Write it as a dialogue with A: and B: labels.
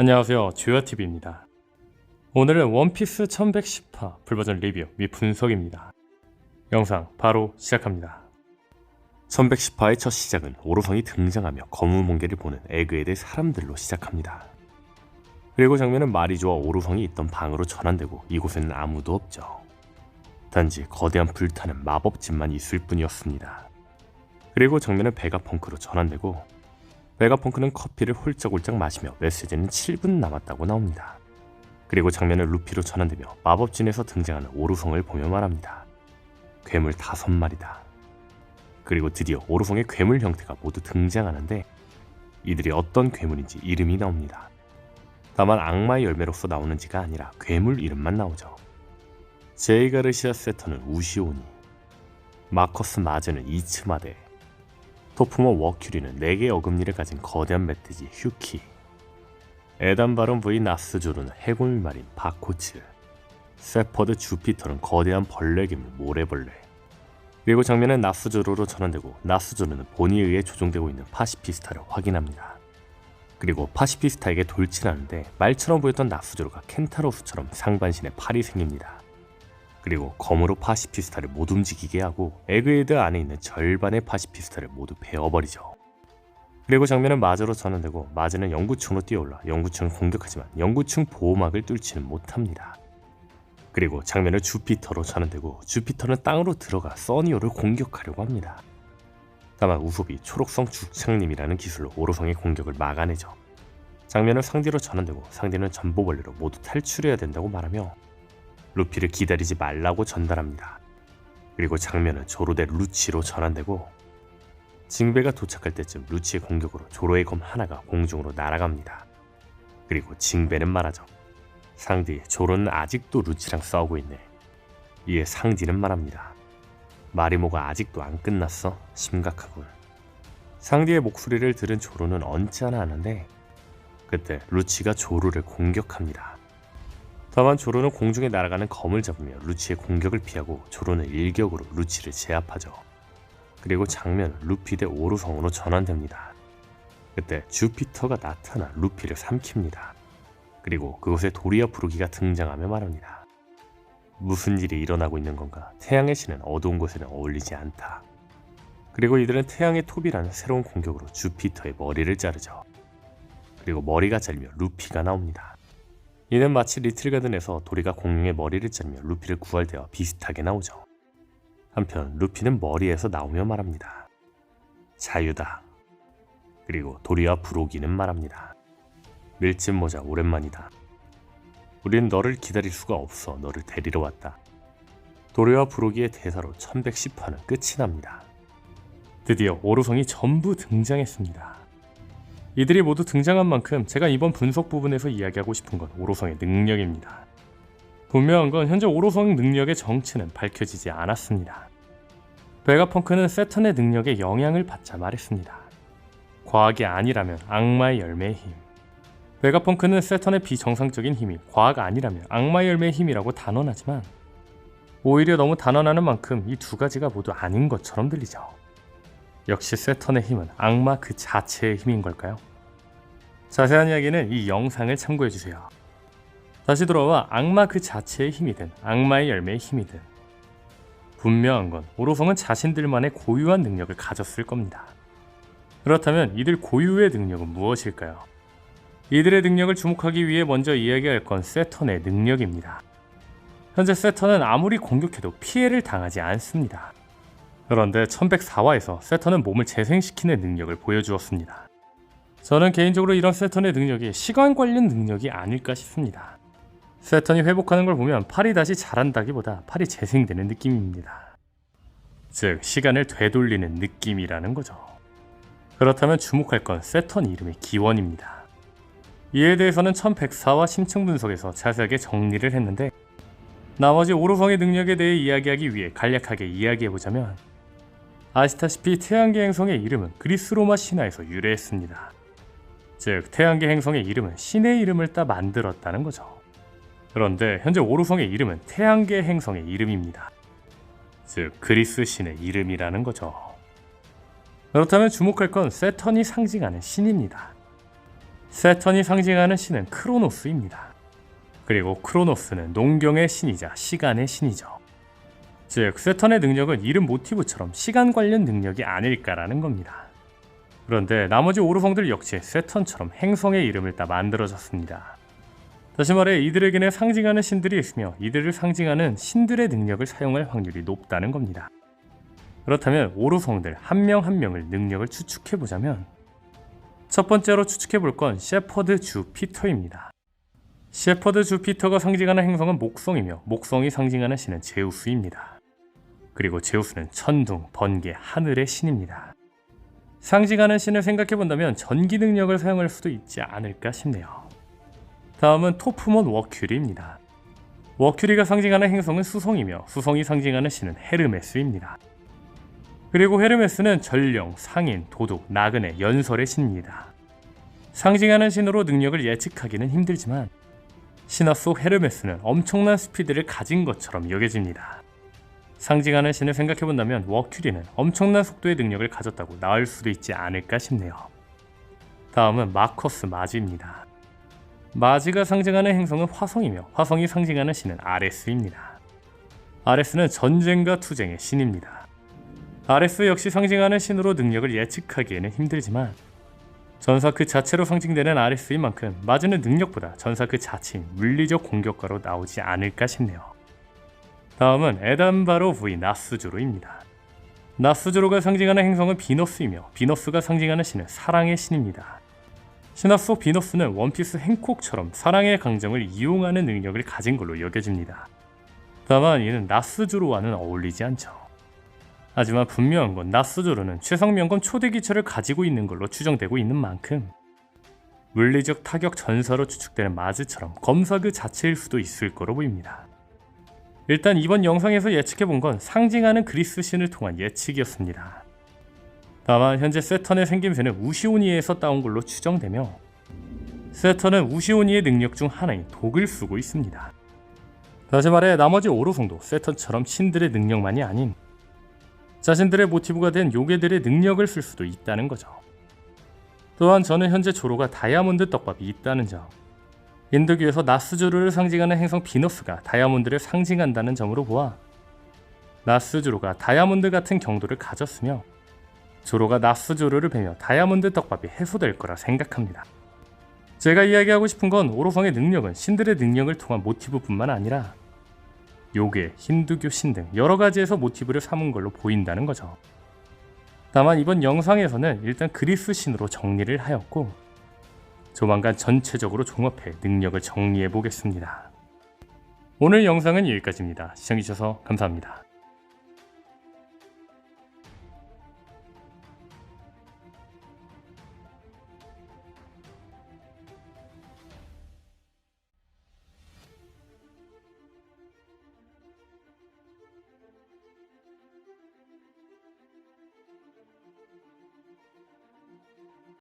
A: 안녕하세요, 주야TV입니다. 오늘은 원피스 1110화 풀버전 리뷰 및 분석입니다. 영상 바로 시작합니다. 1110화의 첫 시작은 오로성이 등장하며 검은 몽개를 보는 에그에드의 사람들로 시작합니다. 그리고 장면은 마리조와 오로성이 있던 방으로 전환되고 이곳에는 아무도 없죠. 단지 거대한 불타는 마법집만 있을 뿐이었습니다. 그리고 장면은 베가펑크로 전환되고 베가펑크는 커피를 홀짝홀짝 마시며 메시지는 7분 남았다고 나옵니다. 그리고 장면은 루피로 전환되며 마법진에서 등장하는 오로성을 보며 말합니다. 괴물 5마리다. 그리고 드디어 오로성의 괴물 형태가 모두 등장하는데 이들이 어떤 괴물인지 이름이 나옵니다. 다만 악마의 열매로서 나오는지가 아니라 괴물 이름만 나오죠. 제이가르시아 세터는 우시오니, 마커스 마제는 이츠마데, 토프모 워큐리는 4개의 어금니를 가진 거대한 멧돼지 휴키, 에단 바론 V 나스조르는 해골말인 바코츠, 세퍼드 주피터는 거대한 벌레 괴물 모래벌레. 그리고 장면은 나스조르로 전환되고 나스조르는 본에 의해 조종되고 있는 파시피스타를 확인합니다. 그리고 파시피스타에게 돌진하는데 말처럼 보였던 나스조르가 켄타로스처럼 상반신에 팔이 생깁니다. 그리고 검으로 파시피스타를 못 움직이게 하고 에그에드 안에 있는 절반의 파시피스타를 모두 베어버리죠. 그리고 장면은 마저로 전환되고 마저는 영구층으로 뛰어올라 영구층을 공격하지만 영구층 보호막을 뚫지는 못합니다. 그리고 장면은 주피터로 전환되고 주피터는 땅으로 들어가 써니오를 공격하려고 합니다. 다만 우소비 초록성 죽창님이라는 기술로 오로성의 공격을 막아내죠. 장면은 상디로 전환되고 상디는 전보벌레로 모두 탈출해야 된다고 말하며 루피를 기다리지 말라고 전달합니다. 그리고 장면은 조로 대 루치로 전환되고 징베가 도착할 때쯤 루치의 공격으로 조로의 검 하나가 공중으로 날아갑니다. 그리고 징베는 말하죠. 상디, 조로는 아직도 루치랑 싸우고 있네. 이에 상디는 말합니다. 마리모가 아직도 안 끝났어? 심각하군. 상디의 목소리를 들은 조로는 언짢아 하는데 그때 루치가 조로를 공격합니다. 다만 조로는 공중에 날아가는 검을 잡으며 루치의 공격을 피하고 조로는 일격으로 루치를 제압하죠. 그리고 장면은 루피 대 오로성으로 전환됩니다. 그때 주피터가 나타나 루피를 삼킵니다. 그리고 그곳에 도리아 부르기가 등장하며 말합니다. 무슨 일이 일어나고 있는 건가? 태양의 신은 어두운 곳에는 어울리지 않다. 그리고 이들은 태양의 톱이라는 새로운 공격으로 주피터의 머리를 자르죠. 그리고 머리가 잘리며 루피가 나옵니다. 이는 마치 리틀가든에서 도리가 공룡의 머리를 자르며 루피를 구할 때와 비슷하게 나오죠. 한편 루피는 머리에서 나오며 말합니다. 자유다. 그리고 도리와 부로기는 말합니다. 밀짚 모자 오랜만이다. 우린 너를 기다릴 수가 없어 너를 데리러 왔다. 도리와 부로기의 대사로 1110화는 끝이 납니다. 드디어 오로성이 전부 등장했습니다. 이들이 모두 등장한 만큼 제가 이번 분석 부분에서 이야기하고 싶은 건 오로성의 능력입니다. 분명한 건 현재 오로성 능력의 정체는 밝혀지지 않았습니다. 베가펑크는 세턴의 능력에 영향을 받자 말했습니다. 과학이 아니라면 악마의 열매의 힘. 베가펑크는 세턴의 비정상적인 힘이 과학 아니라면 악마의 열매의 힘이라고 단언하지만 오히려 너무 단언하는 만큼 이 두 가지가 모두 아닌 것처럼 들리죠. 역시 세턴의 힘은 악마 그 자체의 힘인 걸까요? 자세한 이야기는 이 영상을 참고해주세요. 다시 돌아와 악마 그 자체의 힘이든 악마의 열매의 힘이든 분명한 건 오로성은 자신들만의 고유한 능력을 가졌을 겁니다. 그렇다면 이들 고유의 능력은 무엇일까요? 이들의 능력을 주목하기 위해 먼저 이야기할 건 세턴의 능력입니다. 현재 세턴은 아무리 공격해도 피해를 당하지 않습니다. 그런데 1104화에서 세턴은 몸을 재생시키는 능력을 보여주었습니다. 저는 개인적으로 이런 세턴의 능력이 시간 관련 능력이 아닐까 싶습니다. 세턴이 회복하는 걸 보면 팔이 다시 자란다기보다 팔이 재생되는 느낌입니다. 즉 시간을 되돌리는 느낌이라는 거죠. 그렇다면 주목할 건 세턴 이름의 기원입니다. 이에 대해서는 1104화 심층 분석에서 자세하게 정리를 했는데 나머지 오로성의 능력에 대해 이야기하기 위해 간략하게 이야기해보자면 아시다시피 태양계 행성의 이름은 그리스 로마 신화에서 유래했습니다. 즉 태양계 행성의 이름은 신의 이름을 따 만들었다는 거죠. 그런데 현재 오로성의 이름은 태양계 행성의 이름입니다. 즉 그리스 신의 이름이라는 거죠. 그렇다면 주목할 건 세턴이 상징하는 신입니다. 세턴이 상징하는 신은 크로노스입니다. 그리고 크로노스는 농경의 신이자 시간의 신이죠. 즉 세턴의 능력은 이름 모티브처럼 시간 관련 능력이 아닐까라는 겁니다. 그런데 나머지 오르성들 역시 세턴처럼 행성의 이름을 따 만들어졌습니다. 다시 말해 이들에게는 상징하는 신들이 있으며 이들을 상징하는 신들의 능력을 사용할 확률이 높다는 겁니다. 그렇다면 오르성들 한 명 한 명을 능력을 추측해보자면 첫 번째로 추측해볼 건 셰퍼드 주피터입니다. 셰퍼드 주피터가 상징하는 행성은 목성이며 목성이 상징하는 신은 제우스입니다. 그리고 제우스는 천둥, 번개, 하늘의 신입니다. 상징하는 신을 생각해본다면 전기 능력을 사용할 수도 있지 않을까 싶네요. 다음은 토프몬 워큐리입니다. 워큐리가 상징하는 행성은 수성이며 수성이 상징하는 신은 헤르메스입니다. 그리고 헤르메스는 전령, 상인, 도둑, 나그네, 연설의 신입니다. 상징하는 신으로 능력을 예측하기는 힘들지만 신화 속 헤르메스는 엄청난 스피드를 가진 것처럼 여겨집니다. 상징하는 신을 생각해본다면 워큐리는 엄청난 속도의 능력을 가졌다고 나올 수도 있지 않을까 싶네요. 다음은 마커스 마지입니다. 마지가 상징하는 행성은 화성이며 화성이 상징하는 신은 아레스입니다. 아레스는 전쟁과 투쟁의 신입니다. 아레스 역시 상징하는 신으로 능력을 예측하기에는 힘들지만 전사 그 자체로 상징되는 아레스인 만큼 마지는 능력보다 전사 그 자체인 물리적 공격가로 나오지 않을까 싶네요. 다음은 에단바로 V 나스조로입니다. 나스조로가 상징하는 행성은 비너스이며 비너스가 상징하는 신은 사랑의 신입니다. 신화 속 비너스는 원피스 행콕처럼 사랑의 강정을 이용하는 능력을 가진 걸로 여겨집니다. 다만 이는 나스조로와는 어울리지 않죠. 하지만 분명한 건 나스조로는 최상명검 초대기체를 가지고 있는 걸로 추정되고 있는 만큼 물리적 타격 전사로 추측되는 마즈처럼 검사 그 자체일 수도 있을 거로 보입니다. 일단 이번 영상에서 예측해본 건 상징하는 그리스 신을 통한 예측이었습니다. 다만 현재 세턴의 생김새는 우시오니에서 따온 걸로 추정되며 세턴은 우시오니의 능력 중 하나인 독을 쓰고 있습니다. 다시 말해 나머지 오로성도 세턴처럼 신들의 능력만이 아닌 자신들의 모티브가 된 요괴들의 능력을 쓸 수도 있다는 거죠. 또한 저는 현재 조로가 다이아몬드 떡밥이 있다는 점, 인도교에서 나스조로를 상징하는 행성 비너스가 다이아몬드를 상징한다는 점으로 보아 나스조로가 다이아몬드 같은 경도를 가졌으며 조로가 나스조로를 베며 다이아몬드 떡밥이 해소될 거라 생각합니다. 제가 이야기하고 싶은 건 오로성의 능력은 신들의 능력을 통한 모티브뿐만 아니라 요괴, 힌두교 신 등 여러 가지에서 모티브를 삼은 걸로 보인다는 거죠. 다만 이번 영상에서는 일단 그리스 신으로 정리를 하였고 조만간 전체적으로 종합해 능력을 정리해 보겠습니다. 오늘 영상은 여기까지입니다. 시청해주셔서 감사합니다.